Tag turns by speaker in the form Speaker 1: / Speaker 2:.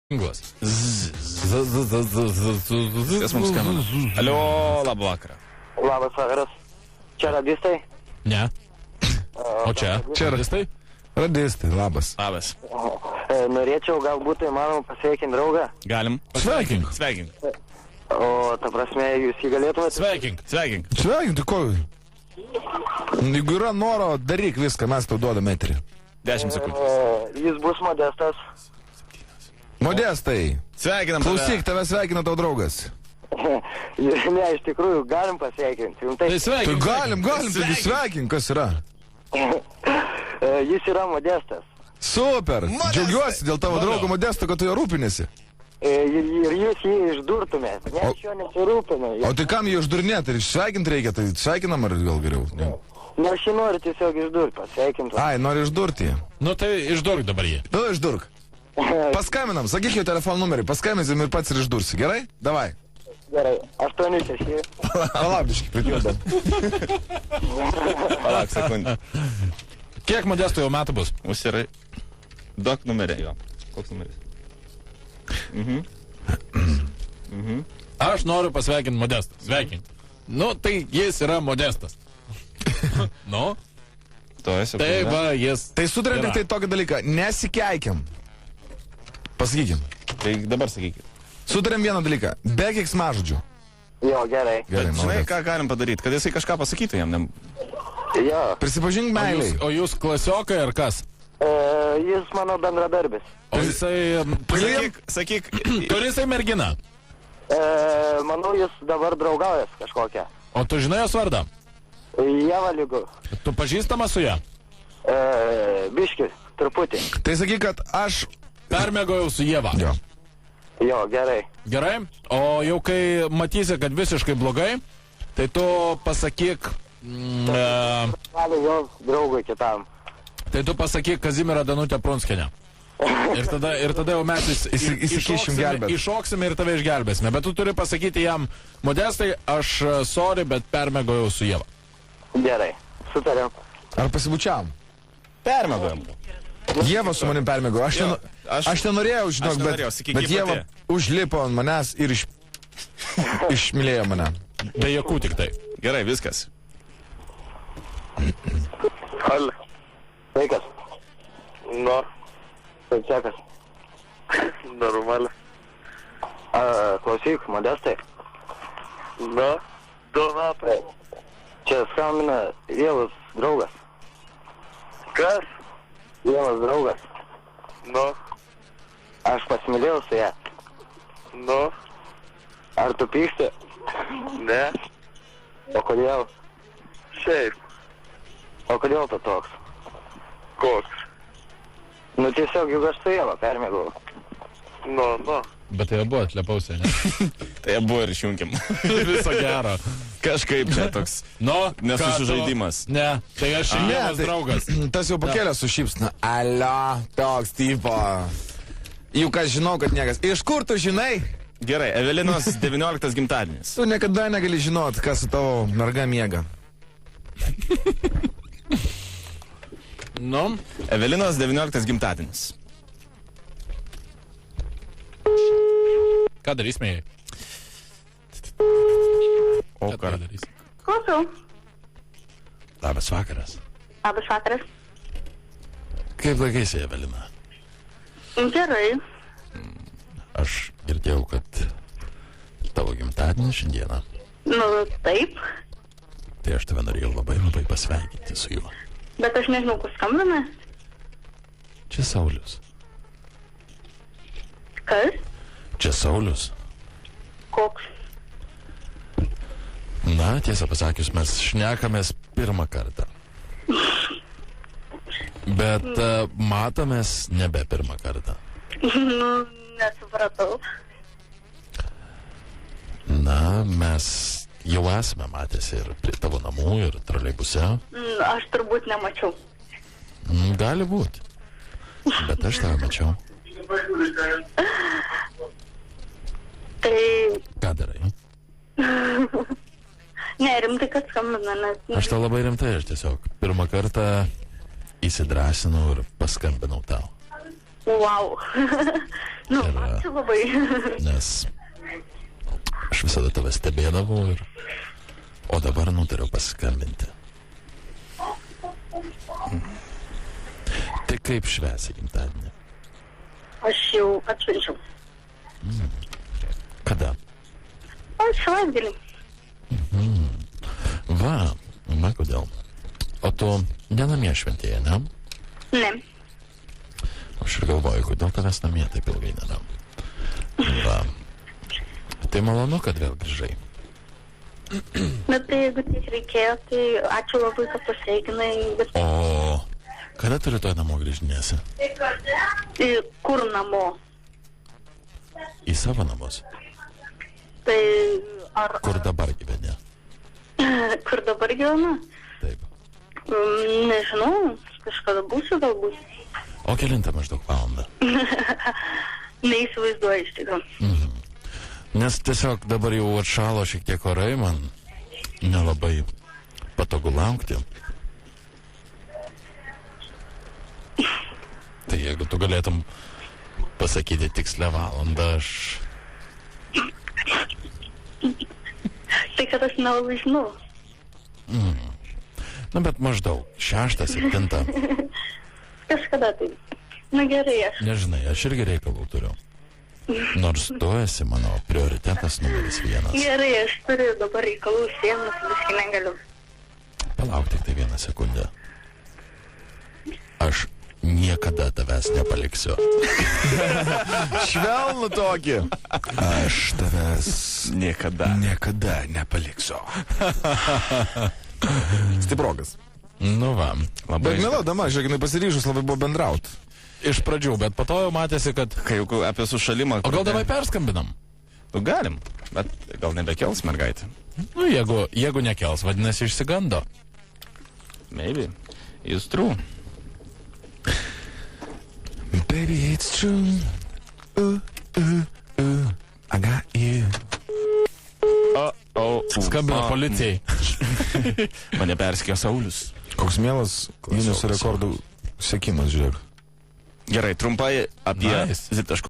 Speaker 1: Kas mums skambina? Alio, labą vakarą.
Speaker 2: Labas vakaras. Čia radistai?
Speaker 1: Ne. O čia?
Speaker 3: Čia
Speaker 1: radistai?
Speaker 3: Radistai, labas.
Speaker 1: Labas.
Speaker 2: Norėčiau galbūt įmanoma pasveikinti draugą.
Speaker 1: Galim.
Speaker 3: Sveikink.
Speaker 1: Sveikink.
Speaker 2: O ta prasme, jūs jį galėtumėte?
Speaker 1: Sveikink. Sveikink.
Speaker 3: Sveikink, tai ko? Jeigu yra noro, daryk viską, mes tau duodame eterį.
Speaker 1: 10 sekundės.
Speaker 2: Jis bus Modestas.
Speaker 3: Modestai.
Speaker 1: Sveikinam tave.
Speaker 3: Klausyk, tave sveikina tau draugas.
Speaker 2: Ne, iš tikrųjų, galim pasveikinti.
Speaker 1: Tai
Speaker 3: Tai
Speaker 1: sveikink.
Speaker 3: galim, taigi sveikink, kas yra.
Speaker 2: Jis yra Modestas.
Speaker 3: Super,
Speaker 1: Modestai.
Speaker 3: džiaugiuosi dėl tavo draugo Modesto, kad tu jo rūpinėsi.
Speaker 2: Ir jūs jį išdurtumėt. Ne, aš jo nesirūpinu.
Speaker 3: O tai kam jį uždurnėti, ir sveikinti reikia, tai sveikinam ar gal geriau? Ne.
Speaker 2: Ne, aš jį noriu tiesiog išdurti, pasveikinti.
Speaker 3: Ai, nori išdurti.
Speaker 1: Nu tai išdurk dabar jį.
Speaker 3: Nu, išdurk. Paskambinam, sakyk jo telefono numerį, paskambinsim ir pats ir išdursi, gerai? Davai.
Speaker 2: Gerai, 86.
Speaker 3: Palabdiškai, pritildam.
Speaker 1: Palauk sekundę.
Speaker 4: Kiek Modesto jau metų bus?
Speaker 1: Užsirai. Duok numerį jo. Koks numeris?
Speaker 4: Aš noriu pasveikinti Modestą. Sveikink. Nu, tai jis yra Modestas. Nu,
Speaker 1: Tu esi.
Speaker 4: tai va, jis.
Speaker 3: Tai sutarėm tik tai tokį dalyką, nesikeikiam. Pasakykim.
Speaker 1: Tai dabar sakykit.
Speaker 3: Sutarėm vieną dalyką, be keiksmažodžių.
Speaker 2: Jo, gerai.
Speaker 3: Gerai,
Speaker 1: Bet žinai,
Speaker 3: malonu.
Speaker 1: ką galim padaryti? Kad jisai kažką pasakytų jam.
Speaker 2: Jo,
Speaker 3: Prisipažink meiliai.
Speaker 4: O jūs klasiokai ar kas?
Speaker 2: jis mano bendradarbis.
Speaker 4: O jisai...
Speaker 1: Sakyk.
Speaker 4: Turi jisai merginą?
Speaker 2: Manau, jis dabar draugaujas kažkokią.
Speaker 4: O tu žinai jos vardą?
Speaker 2: Jeva lygu.
Speaker 4: Tu pažįstama su ją?
Speaker 2: Biški, truputį.
Speaker 3: Tai sakyk, kad aš...
Speaker 4: Permėgojau su Jeva.
Speaker 3: Jo.
Speaker 2: Jo, gerai.
Speaker 4: Gerai? O jau kai matysi, kad visiškai blogai, tai tu pasakyk...
Speaker 2: Gali jo draugui kitam.
Speaker 4: Tai tu pasakyk Kazimierą Danutę Prunskienę. Ir tada jau mes
Speaker 3: Įsikišim gelbėt.
Speaker 4: iššoksime ir tave išgelbėsime. Bet tu turi pasakyti jam, Modestai, aš sorry, bet permėgojau su Jeva.
Speaker 2: Gerai, sutarėm.
Speaker 3: Ar pasibučiam?
Speaker 1: Permėgojam.
Speaker 3: Jeva su manim permėgo. Aš nenorėjau, žinok,
Speaker 1: nenorėjau, sakyk,
Speaker 3: bet
Speaker 1: ji
Speaker 3: Jeva
Speaker 1: pati.
Speaker 3: užlipo ant manęs ir išmylėjo mane.
Speaker 4: Be jokių tik tai.
Speaker 1: Gerai, viskas.
Speaker 2: Al. Sveikas. Nu. Kaip sekas? Normaliai. Klausyk, Modestai. Nu. Donatai. Čia skambina Jėvas draugas. Kas? Jėvas draugas. Nu. Aš pasimylėjau su ją. Nu. Ar tu pyksti? Ne. O kodėl? Šiaip. O kodėl tu toks? Koks? Nu tiesiog juk aš su Jėva permėgau. Nu.
Speaker 4: Bet tai buvo atlepiausia, ne?
Speaker 1: Tai buvo ir išjunkim.
Speaker 4: Viso gero.
Speaker 1: Kažkaip čia toks.
Speaker 4: Nu,
Speaker 1: Nesusižaidimas.
Speaker 4: Ne, tai aš Jėvas draugas.
Speaker 3: Tas jau pakėlė su šypsna. Alio, toks tipo. Juk aš žinau, kad niekas. Iš kur tu žinai?
Speaker 1: Gerai, Evelinos 19 gimtadienis.
Speaker 3: Tu niekada negali žinot, kas su tavo merga miega.
Speaker 4: Nu,
Speaker 1: Evelinos 19 gimtadienis.
Speaker 4: ką darysime jai?
Speaker 1: O
Speaker 4: Ką
Speaker 1: ką?
Speaker 4: darysim?
Speaker 5: Klausau.
Speaker 4: Labas vakaras.
Speaker 5: Labas vakaras.
Speaker 4: Kaip laikaisi, Evelina?
Speaker 5: Gerai.
Speaker 4: Aš girdėjau, kad tavo gimtadienis šiandieną.
Speaker 5: Nu, taip.
Speaker 4: Tai aš tave norėjau labai pasveikinti su juo.
Speaker 5: Bet aš nežinau, kur skambina.
Speaker 4: Čia Saulius.
Speaker 5: Kas?
Speaker 4: Čia Saulius.
Speaker 5: Koks?
Speaker 4: Na, tiesą pasakius, mes šnekamės pirmą kartą. Bet matomės nebe pirmą kartą.
Speaker 5: Nu, nesupratau.
Speaker 4: Na, mes jau esame matęsi ir prie tavo namų, ir troleibuse.
Speaker 5: Aš turbūt nemačiau.
Speaker 4: Gali būti. Bet aš tave mačiau.
Speaker 5: Tai...
Speaker 4: Ką darai?
Speaker 5: Ne, rimtai, kad skambina, nes...
Speaker 4: Aš tau labai rimtai, aš tiesiog pirmą kartą įsidrasinau ir paskambinau tau.
Speaker 5: Wow. Nu,
Speaker 4: Ir,
Speaker 5: ačiū labai.
Speaker 4: nes aš visada tave stebėdavau ir... O dabar nutariau pasiskambinti. Tai kaip švęsi gimtadienį?
Speaker 5: Aš jau atšvenčiau.
Speaker 4: Kada?
Speaker 5: Aš savaitgalį.
Speaker 4: Va kodėl. O tu nenamie šventėje, ne?
Speaker 5: Ne.
Speaker 4: Aš ir galvoju, kodėl tavęs namie taip ilgai nėra. Va. Tai malonu, kad vėl grįžai.
Speaker 5: Bet tai jeigu tik reikėjo, tai ačiū labai, kad pasveikinai. Bet
Speaker 4: O kada tu rytoj namo grįžinėsi?
Speaker 5: kur namo?
Speaker 4: Į savo namus?
Speaker 5: Tai ar...
Speaker 4: Kur dabar gyveni?
Speaker 5: Kur dabar gyvenu?
Speaker 4: Taip.
Speaker 5: Nežinau, kažkada būsiu galbūt.
Speaker 4: O kelintą maždaug valandą?
Speaker 5: Neįsivaizduoju iš tikrųjų.
Speaker 4: Nes tiesiog dabar jau atšalo šiek tiek orai, man nelabai patogu laukti. Tai jeigu tu galėtum pasakyti tikslę valandą, aš...
Speaker 5: Tai kad aš nelabai žinau.
Speaker 4: Na, bet maždaug 6, 7.
Speaker 5: Kažkada tai. Na gerai, aš.
Speaker 4: Nežinai, aš irgi reikalų turiu. Nors tu esi mano prioritetas numeris 1.
Speaker 5: Gerai, aš turiu dabar reikalų sienas, viskai negaliu.
Speaker 4: Palauk tik tai 1 sekundę. Aš niekada tavęs nepaliksiu.
Speaker 3: Švelnų tokį. Aš tavęs
Speaker 1: Niekada.
Speaker 3: niekada nepaliksiu. Stiprokas.
Speaker 4: Nu va, labai...
Speaker 3: Bet milo dama, žiūrėk, jinai pasiryžus labai buvo bendraut.
Speaker 4: Iš pradžių, bet po to jau matėsi, kad...
Speaker 1: Kai jau apie sušalimą...
Speaker 4: O gal davai perskambinam?
Speaker 1: Nu, galim, bet gal nebekels mergaitė.
Speaker 4: Nu, jeigu nekels, vadinasi, išsigando.
Speaker 1: Maybe. It's true.
Speaker 3: Baby, it's true. I got you.
Speaker 4: Skambina policijai.
Speaker 1: Mane perskėjo Saulius.
Speaker 3: Koks mielas Guinness rekordų sekimas, žiūrėk.
Speaker 1: Gerai, trumpai apie
Speaker 4: Nice.
Speaker 1: Zitaško.